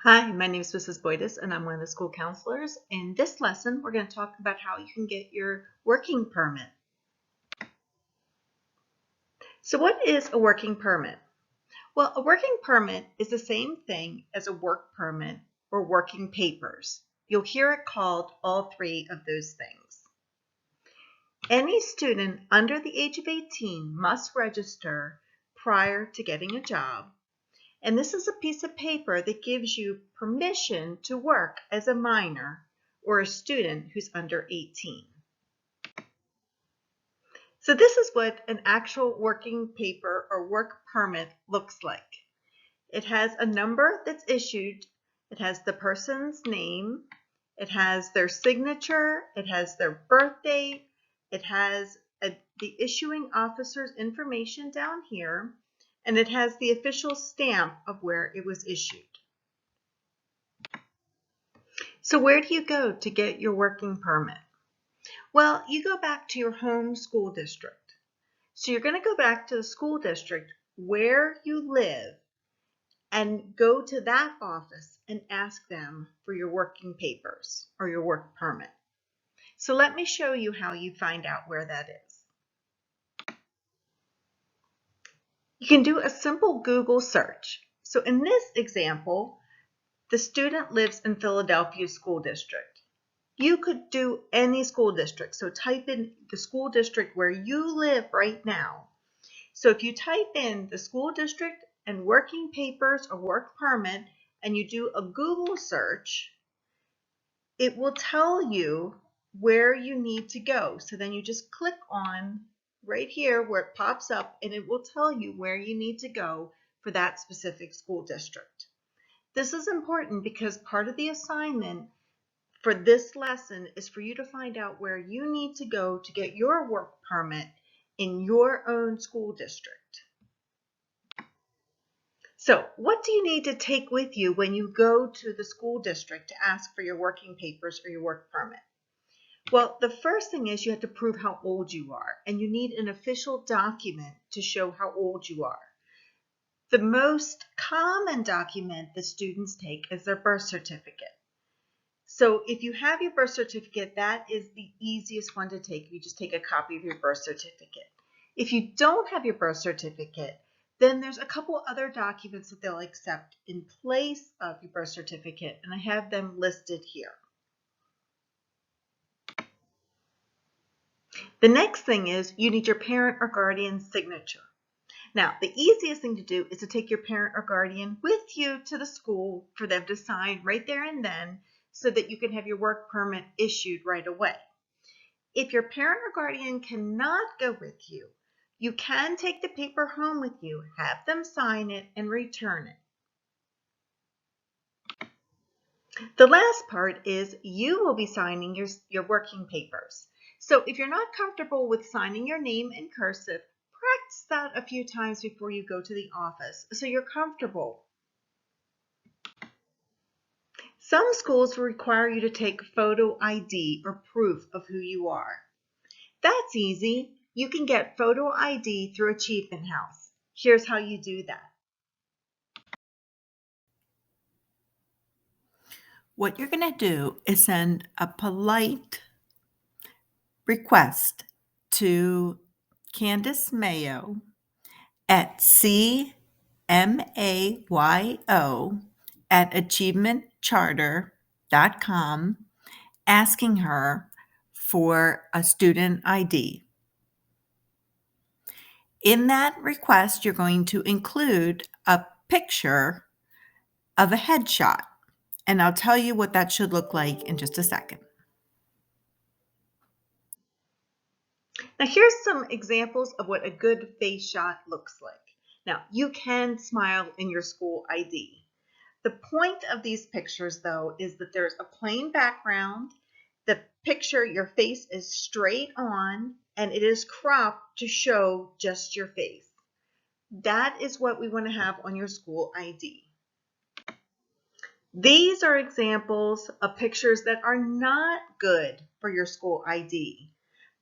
Hi, my name is Mrs. Boydis, and I'm one of the school counselors. In this lesson, we're going to talk about how you can get your working permit. So what is a working permit? Well, a working permit is the same thing as a work permit or working papers. You'll hear it called all three of those things. Any student under the age of 18 must register prior to getting a job. And this is a piece of paper that gives you permission to work as a minor or a student who's under 18. So this is what an actual working paper or work permit looks like. It has a number that's issued. It has the person's name. It has their signature. It has their birth date. It has the issuing officer's information down here. And it has the official stamp of where it was issued. So where do you go to get your working permit? Well, you go back to your home school district. So you're going to go back to the school district where you live and go to that office and ask them for your working papers or your work permit. So let me show you how you find out where that is. You can do a simple Google search. So in this example, the student lives in Philadelphia School District. You could do any school district. So type in the school district where you live right now. So if you type in the school district and working papers or work permit and you do a Google search, it will tell you where you need to go. So then you just click on right here where it pops up and it will tell you where you need to go for that specific school district. This is important because part of the assignment for this lesson is for you to find out where you need to go to get your work permit in your own school district. So what do you need to take with you when you go to the school district to ask for your working papers or your work permit? Well, the first thing is you have to prove how old you are, and you need an official document to show how old you are. The most common document that students take is their birth certificate. So if you have your birth certificate, that is the easiest one to take. You just take a copy of your birth certificate. If you don't have your birth certificate, then there's a couple other documents that they'll accept in place of your birth certificate, and I have them listed here. The next thing is you need your parent or guardian's signature. Now, the easiest thing to do is to take your parent or guardian with you to the school for them to sign right there and then so that you can have your work permit issued right away. If your parent or guardian cannot go with you, you can take the paper home with you, have them sign it, and return it. The last part is you will be signing your working papers. So if you're not comfortable with signing your name in cursive, practice that a few times before you go to the office so you're comfortable. Some schools will require you to take photo ID or proof of who you are. That's easy. You can get photo ID through Achievement House. Here's how you do that. What you're going to do is send a polite request to Candace Mayo at cmayo@achievementcharter.com asking her for a student ID. In that request, you're going to include a picture of a headshot, and I'll tell you what that should look like in just a second. Now here's some examples of what a good face shot looks like. Now you can smile in your school ID. The point of these pictures though is that there's a plain background, the picture, your face is straight on, and it is cropped to show just your face. That is what we want to have on your school ID. These are examples of pictures that are not good for your school ID.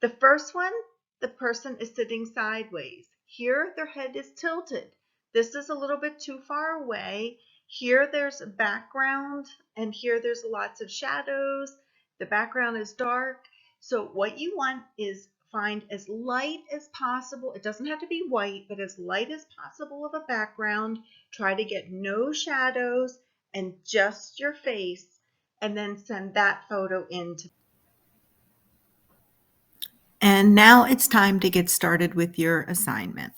The first one, the person is sitting sideways. Here, their head is tilted. This is a little bit too far away, Here there's a background, and here there's lots of shadows. The background is dark. So what you want is find as light as possible. It doesn't have to be white, but as light as possible of a background. Try to get no shadows and just your face, and then send that photo in to. And now it's time to get started with your assignment.